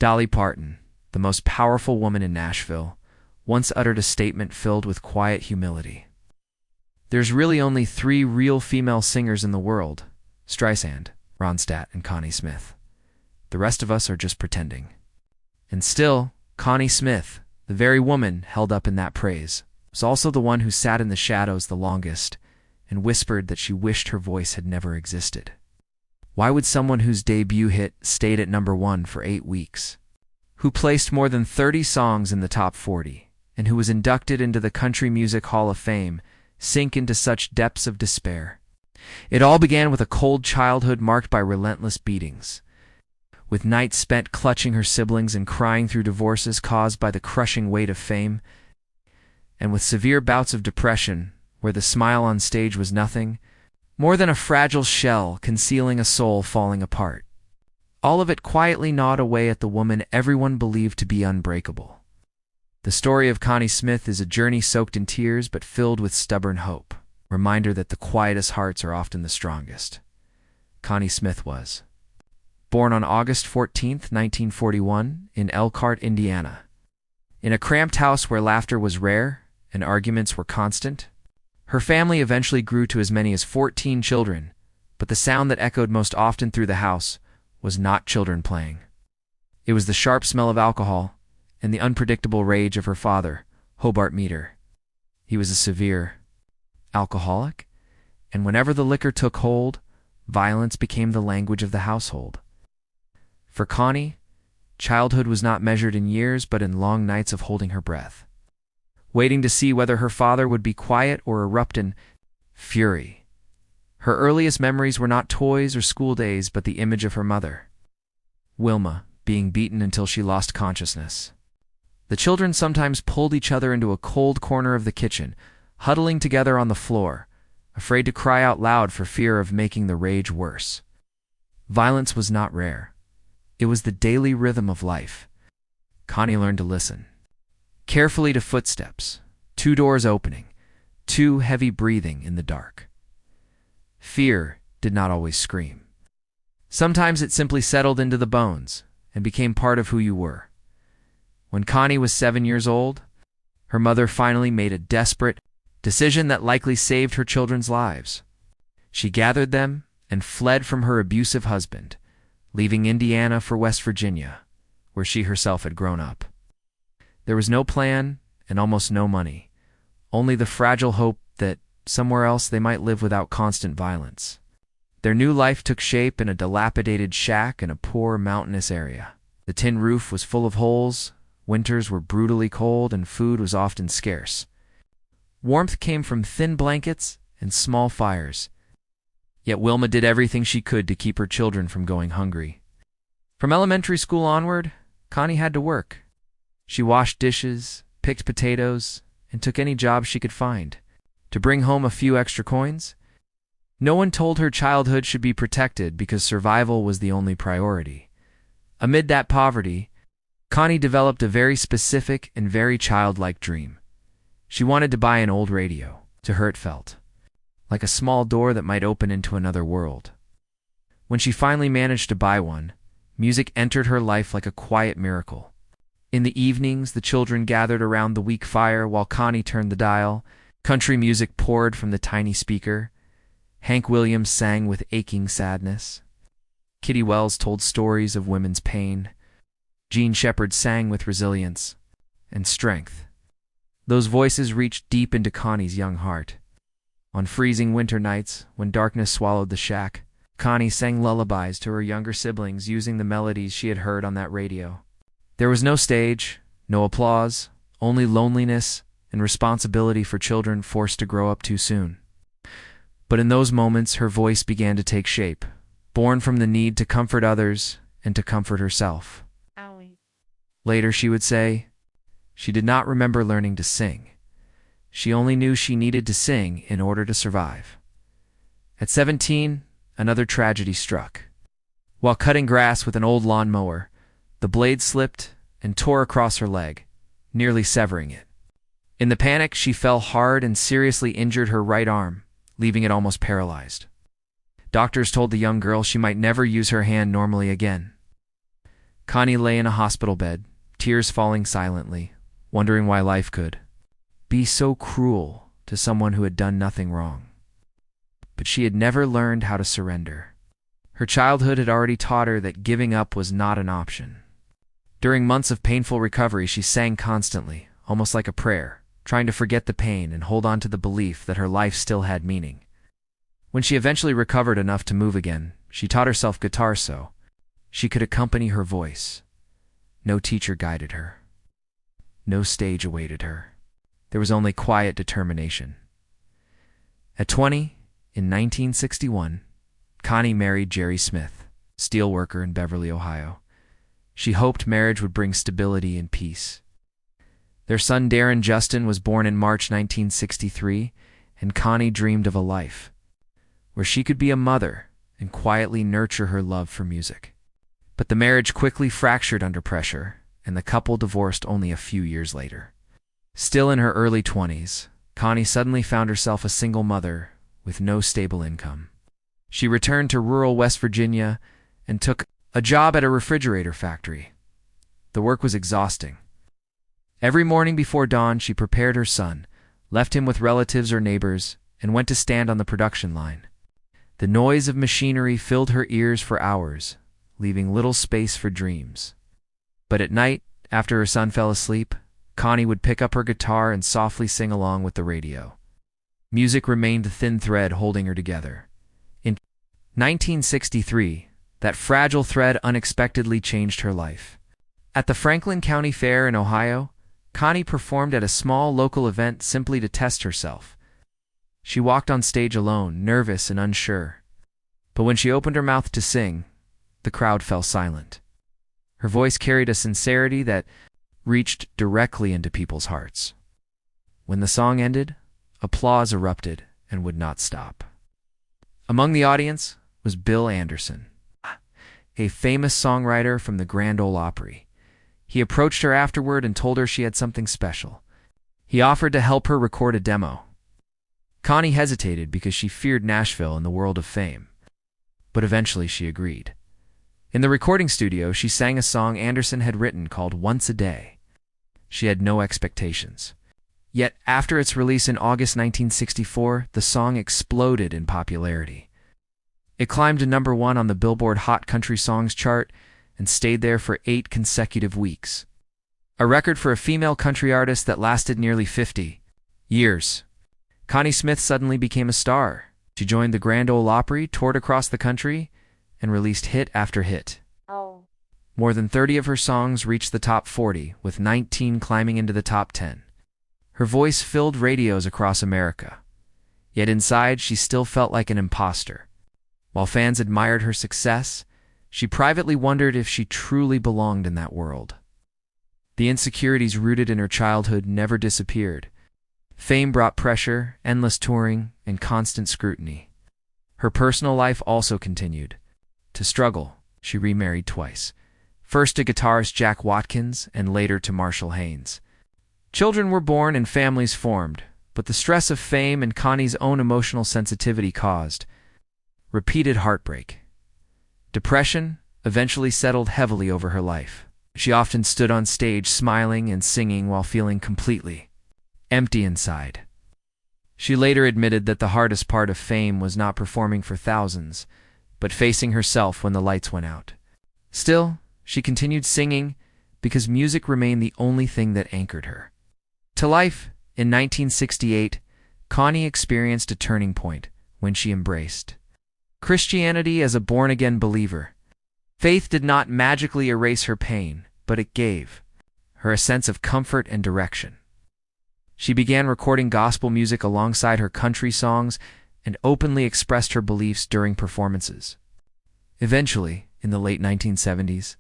Dolly Parton, the most powerful woman in Nashville, once uttered a statement filled with quiet humility. "There's really only three real female singers in the world: Streisand, Ronstadt, and Connie Smith. The rest of us are just pretending." And still, Connie Smith, the very woman held up in that praise, was also the one who sat in the shadows the longest and whispered that she wished her voice had never existed. Why would someone whose debut hit stayed at #1 for 8 weeks, who placed more than 30 songs in the top 40, and who was inducted into the Country Music Hall of Fame, sink into such depths of despair? It all began with a cold childhood marked by relentless beatings, with nights spent clutching her siblings and crying through divorces caused by the crushing weight of fame, and with severe bouts of depression where the smile on stage was nothing more than a fragile shell concealing a soul falling apart. All of it quietly gnawed away at the woman everyone believed to be unbreakable. The story of Connie Smith is a journey soaked in tears but filled with stubborn hope, reminder that the quietest hearts are often the strongest. Connie Smith was born on August 14, 1941, in Elkhart, Indiana. In a cramped house where laughter was rare and arguments were constant, her family eventually grew to as many as 14 children, but the sound that echoed most often through the house was not children playing. It was the sharp smell of alcohol and the unpredictable rage of her father, Hobart Meter. He was a severe alcoholic, and whenever the liquor took hold, violence became the language of the household. For Connie, childhood was not measured in years but in long nights of holding her breath, waiting to see whether her father would be quiet or erupt in fury. Her earliest memories were not toys or school days but the image of her mother, Wilma, being beaten until she lost consciousness. The children sometimes pulled each other into a cold corner of the kitchen, huddling together on the floor, afraid to cry out loud for fear of making the rage worse. Violence was not rare. It was the daily rhythm of life. Connie learned to listen carefully to footsteps, 2 doors opening, 2 heavy breathing in the dark. Fear did not always scream. Sometimes it simply settled into the bones and became part of who you were. When Connie was 7 years old, her mother finally made a desperate decision that likely saved her children's lives. She gathered them and fled from her abusive husband, leaving Indiana for West Virginia, where she herself had grown up. There was no plan and almost no money, only the fragile hope that somewhere else they might live without constant violence. Their new life took shape in a dilapidated shack in a poor mountainous area. The tin roof was full of holes, winters were brutally cold, and food was often scarce. Warmth came from thin blankets and small fires, yet Wilma did everything she could to keep her children from going hungry. From elementary school onward, Connie had to work. She washed dishes, picked potatoes, and took any job she could find to bring home a few extra coins. No one told her childhood should be protected because survival was the only priority. Amid that poverty, Connie developed a very specific and very childlike dream. She wanted to buy an old radio. To her it felt like a small door that might open into another world. When she finally managed to buy one, music entered her life like a quiet miracle. In the evenings, the children gathered around the weak fire while Connie turned the dial. Country music poured from the tiny speaker. Hank Williams sang with aching sadness. Kitty Wells told stories of women's pain. Jean Shepherd sang with resilience and strength. Those voices reached deep into Connie's young heart. On freezing winter nights, when darkness swallowed the shack, Connie sang lullabies to her younger siblings using the melodies she had heard on that radio. There was no stage, no applause, only loneliness and responsibility for children forced to grow up too soon. But in those moments, her voice began to take shape, born from the need to comfort others and to comfort herself. Owie. Later, she would say, she did not remember learning to sing. She only knew she needed to sing in order to survive. At 17, another tragedy struck. While cutting grass with an old lawnmower, the blade slipped and tore across her leg, nearly severing it. In the panic, she fell hard and seriously injured her right arm, leaving it almost paralyzed. Doctors told the young girl she might never use her hand normally again. Connie lay in a hospital bed, tears falling silently, wondering why life could be so cruel to someone who had done nothing wrong. But she had never learned how to surrender. Her childhood had already taught her that giving up was not an option. During months of painful recovery, she sang constantly, almost like a prayer, trying to forget the pain and hold on to the belief that her life still had meaning. When she eventually recovered enough to move again, she taught herself guitar so she could accompany her voice. No teacher guided her. No stage awaited her. There was only quiet determination. At 20, in 1961, Connie married Jerry Smith, steelworker in Beverly, Ohio. She hoped marriage would bring stability and peace. Their son Darren Justin was born in March 1963, and Connie dreamed of a life where she could be a mother and quietly nurture her love for music. But the marriage quickly fractured under pressure, and the couple divorced only a few years later. Still in her early 20s, Connie suddenly found herself a single mother with no stable income. She returned to rural West Virginia and took a job at a refrigerator factory. The work was exhausting. Every morning before dawn, she prepared her son, left him with relatives or neighbors, and went to stand on the production line. The noise of machinery filled her ears for hours, leaving little space for dreams. But at night, after her son fell asleep, Connie would pick up her guitar and softly sing along with the radio. Music remained the thin thread holding her together. In 1963, that fragile thread unexpectedly changed her life. At the Franklin County Fair in Ohio, Connie performed at a small local event simply to test herself. She walked on stage alone, nervous and unsure. But when she opened her mouth to sing, the crowd fell silent. Her voice carried a sincerity that reached directly into people's hearts. When the song ended, applause erupted and would not stop. Among the audience was Bill Anderson, a famous songwriter from the Grand Ole Opry. He approached her afterward and told her she had something special. He offered to help her record a demo. Connie hesitated because she feared Nashville and the world of fame, but eventually she agreed. In the recording studio, she sang a song Anderson had written called Once a Day. She had no expectations. Yet after its release in August 1964, the song exploded in popularity. It climbed to #1 on the Billboard Hot Country Songs chart and stayed there for 8 consecutive weeks. A record for a female country artist that lasted nearly 50 years. Connie Smith suddenly became a star. She joined the Grand Ole Opry, toured across the country, and released hit after hit. Oh. More than 30 of her songs reached the top 40, with 19 climbing into the top 10. Her voice filled radios across America. Yet inside, she still felt like an imposter. While fans admired her success, she privately wondered if she truly belonged in that world. The insecurities rooted in her childhood never disappeared. Fame brought pressure, endless touring, and constant scrutiny. Her personal life also continued. To struggle, she remarried twice. First to guitarist Jack Watkins and later to Marshall Haynes. Children were born and families formed, but the stress of fame and Connie's own emotional sensitivity caused repeated heartbreak. Depression eventually settled heavily over her life. She often stood on stage smiling and singing while feeling completely empty inside. She later admitted that the hardest part of fame was not performing for thousands, but facing herself when the lights went out. Still, she continued singing because music remained the only thing that anchored her. To life, in 1968, Connie experienced a turning point when she embraced Christianity as a born-again believer. Faith did not magically erase her pain, but it gave her a sense of comfort and direction. She began recording gospel music alongside her country songs and openly expressed her beliefs during performances. Eventually, in the late 1970s,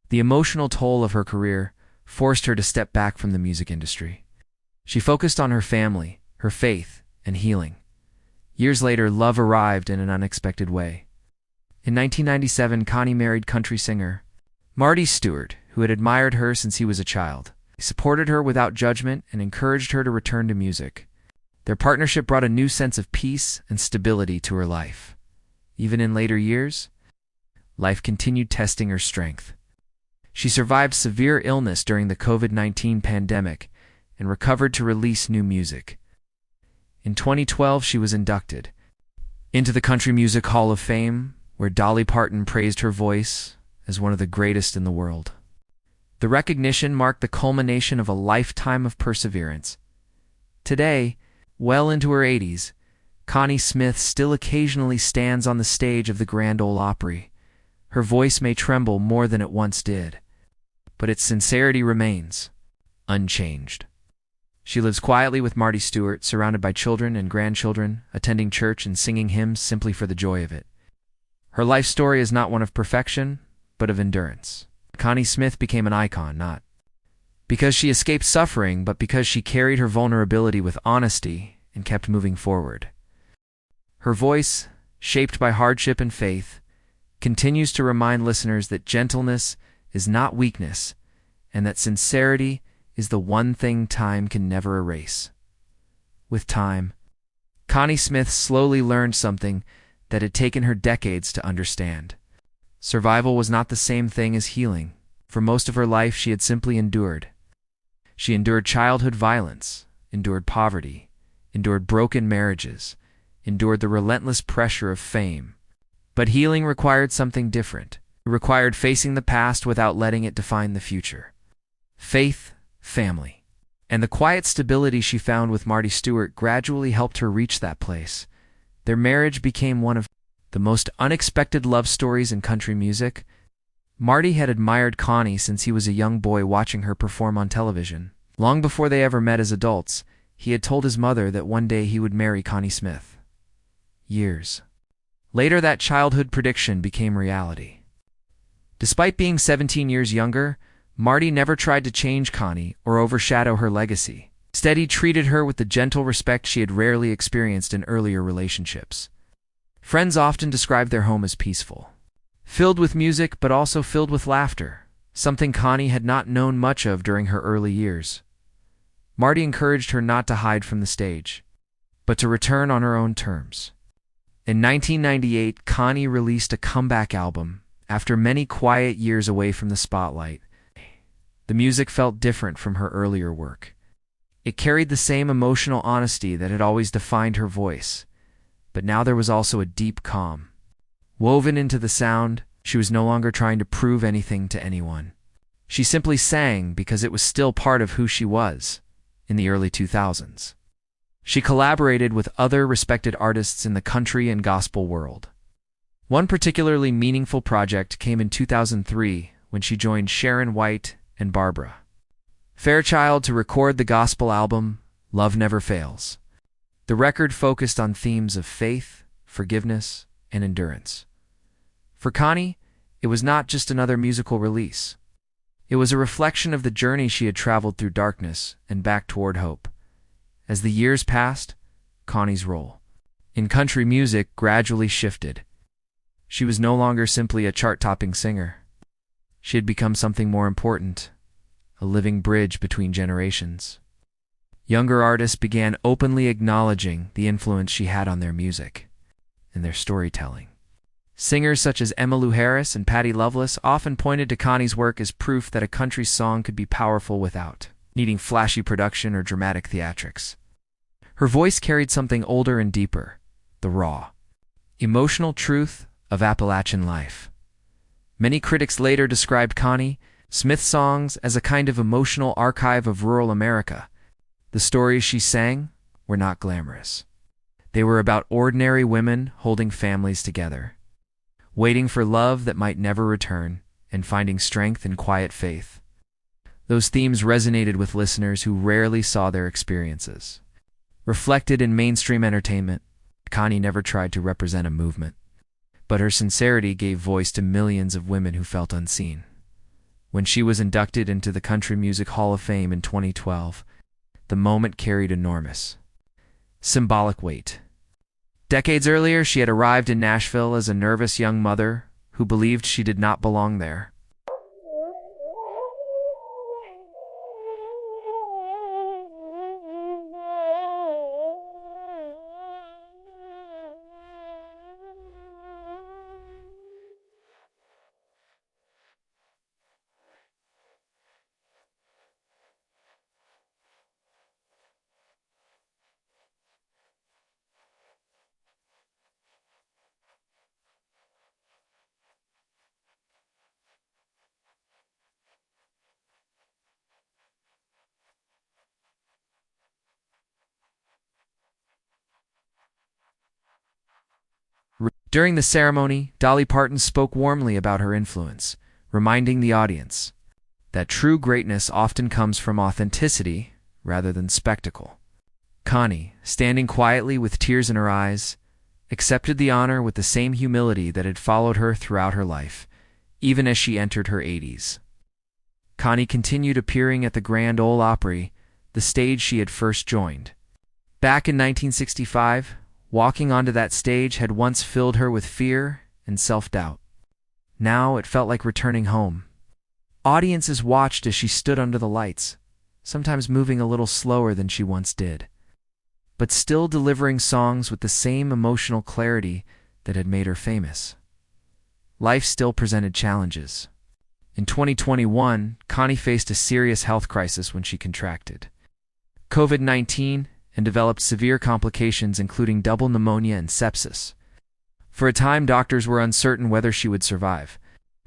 the emotional toll of her career forced her to step back from the music industry. She focused on her family, her faith, and healing. Years later, love arrived in an unexpected way. In 1997, Connie married country singer Marty Stewart, who had admired her since he was a child. He supported her without judgment and encouraged her to return to music. Their partnership brought a new sense of peace and stability to her life. Even in later years, life continued testing her strength. She survived severe illness during the COVID-19 pandemic and recovered to release new music. In 2012, she was inducted into the Country Music Hall of Fame, where Dolly Parton praised her voice as one of the greatest in the world. The recognition marked the culmination of a lifetime of perseverance. Today, well into her 80s, Connie Smith still occasionally stands on the stage of the Grand Ole Opry. Her voice may tremble more than it once did, but its sincerity remains unchanged. She lives quietly with Marty Stewart, surrounded by children and grandchildren, attending church and singing hymns simply for the joy of it. Her life story is not one of perfection, but of endurance. Connie Smith became an icon, not because she escaped suffering, but because she carried her vulnerability with honesty and kept moving forward. Her voice, shaped by hardship and faith, continues to remind listeners that gentleness is not weakness, and that sincerity is the one thing time can never erase. With time, Connie Smith slowly learned something that had taken her decades to understand. Survival was not the same thing as healing. For most of her life, she had simply endured. She endured childhood violence, endured poverty, endured broken marriages, endured the relentless pressure of fame. But healing required something different. It required facing the past without letting it define the future. Faith, family, and the quiet stability she found with Marty Stewart gradually helped her reach that place. Their marriage became one of the most unexpected love stories in country music. Marty had admired Connie since he was a young boy watching her perform on television. Long before they ever met as adults, he had told his mother that one day he would marry Connie Smith. Years later, that childhood prediction became reality. Despite being 17 years younger, Marty never tried to change Connie or overshadow her legacy. Instead, he treated her with the gentle respect she had rarely experienced in earlier relationships. Friends often described their home as peaceful, filled with music but also filled with laughter, something Connie had not known much of during her early years. Marty encouraged her not to hide from the stage, but to return on her own terms. In 1998, Connie released a comeback album after many quiet years away from the spotlight. The music felt different from her earlier work. It carried the same emotional honesty that had always defined her voice, but now there was also a deep calm. Woven into the sound, she was no longer trying to prove anything to anyone. She simply sang because it was still part of who she was in the early 2000s. She collaborated with other respected artists in the country and gospel world. One particularly meaningful project came in 2003 when she joined Sharon White and Barbara Fairchild to record the gospel album, Love Never Fails. The record focused on themes of faith, forgiveness, and endurance. For Connie, it was not just another musical release. It was a reflection of the journey she had traveled through darkness and back toward hope. As the years passed, Connie's role in country music gradually shifted. She was no longer simply a chart-topping singer. She had become something more important, a living bridge between generations. Younger artists began openly acknowledging the influence she had on their music and their storytelling. Singers such as Emmylou Harris and Patty Loveless often pointed to Connie's work as proof that a country song could be powerful without needing flashy production or dramatic theatrics. Her voice carried something older and deeper, the raw, emotional truth of Appalachian life. Many critics later described Connie Smith's songs as a kind of emotional archive of rural America. The stories she sang were not glamorous. They were about ordinary women holding families together, waiting for love that might never return, and finding strength in quiet faith. Those themes resonated with listeners who rarely saw their experiences reflected in mainstream entertainment. Connie never tried to represent a movement, but her sincerity gave voice to millions of women who felt unseen. When she was inducted into the Country Music Hall of Fame in 2012, the moment carried enormous symbolic weight. Decades earlier, she had arrived in Nashville as a nervous young mother who believed she did not belong there. During the ceremony, Dolly Parton spoke warmly about her influence, reminding the audience that true greatness often comes from authenticity rather than spectacle. Connie, standing quietly with tears in her eyes, accepted the honor with the same humility that had followed her throughout her life, even as she entered her 80s. Connie continued appearing at the Grand Ole Opry, the stage she had first joined. Back in 1965, walking onto that stage had once filled her with fear and self-doubt. Now it felt like returning home. Audiences watched as she stood under the lights, sometimes moving a little slower than she once did, but still delivering songs with the same emotional clarity that had made her famous. Life still presented challenges. In 2021, Connie faced a serious health crisis when she contracted COVID-19 and developed severe complications including double pneumonia and sepsis. For a time, doctors were uncertain whether she would survive.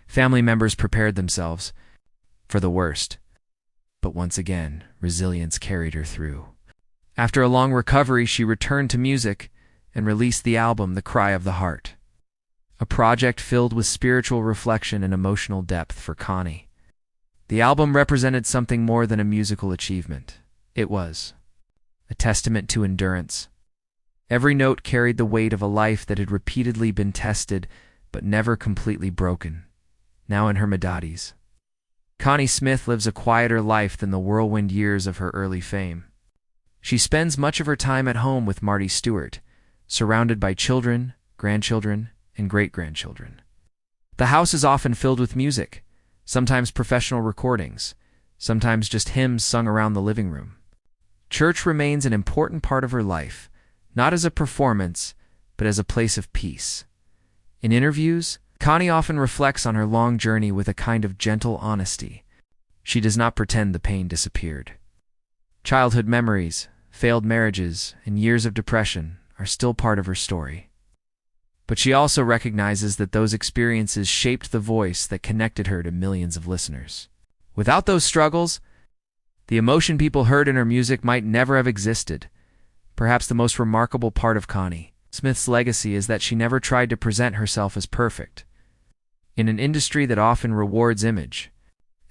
Family members prepared themselves for the worst. But once again, resilience carried her through. After a long recovery, she returned to music and released the album The Cry of the Heart, a project filled with spiritual reflection and emotional depth for Connie. The album represented something more than a musical achievement. It was a testament to endurance. Every note carried the weight of a life that had repeatedly been tested but never completely broken. Now in her mid-80s, Connie Smith lives a quieter life than the whirlwind years of her early fame. She spends much of her time at home with Marty Stewart, surrounded by children, grandchildren, and great-grandchildren. The house is often filled with music, sometimes professional recordings, sometimes just hymns sung around the living room. Church remains an important part of her life, not as a performance, but as a place of peace. In interviews, Connie often reflects on her long journey with a kind of gentle honesty. She does not pretend the pain disappeared. Childhood memories, failed marriages, and years of depression are still part of her story. But she also recognizes that those experiences shaped the voice that connected her to millions of listeners. Without those struggles, the emotion people heard in her music might never have existed. Perhaps the most remarkable part of Connie Smith's legacy is that she never tried to present herself as perfect. In an industry that often rewards image,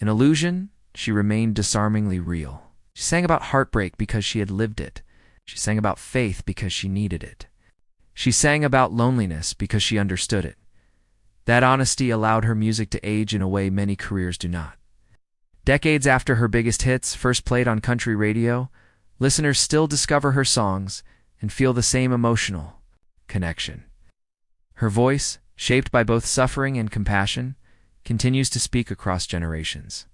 an illusion, she remained disarmingly real. She sang about heartbreak because she had lived it. She sang about faith because she needed it. She sang about loneliness because she understood it. That honesty allowed her music to age in a way many careers do not. Decades after her biggest hits first played on country radio, listeners still discover her songs and feel the same emotional connection. Her voice, shaped by both suffering and compassion, continues to speak across generations.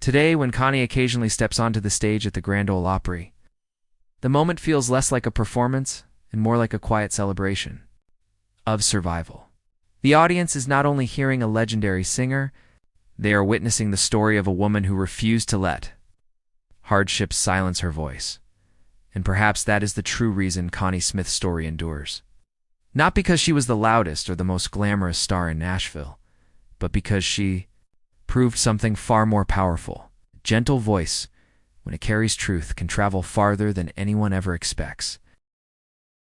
Today, when Connie occasionally steps onto the stage at the Grand Ole Opry, the moment feels less like a performance and more like a quiet celebration of survival. The audience is not only hearing a legendary singer, they are witnessing the story of a woman who refused to let hardships silence her voice. And perhaps that is the true reason Connie Smith's story endures. Not because she was the loudest or the most glamorous star in Nashville, but because she proved something far more powerful. A gentle voice, when it carries truth, can travel farther than anyone ever expects.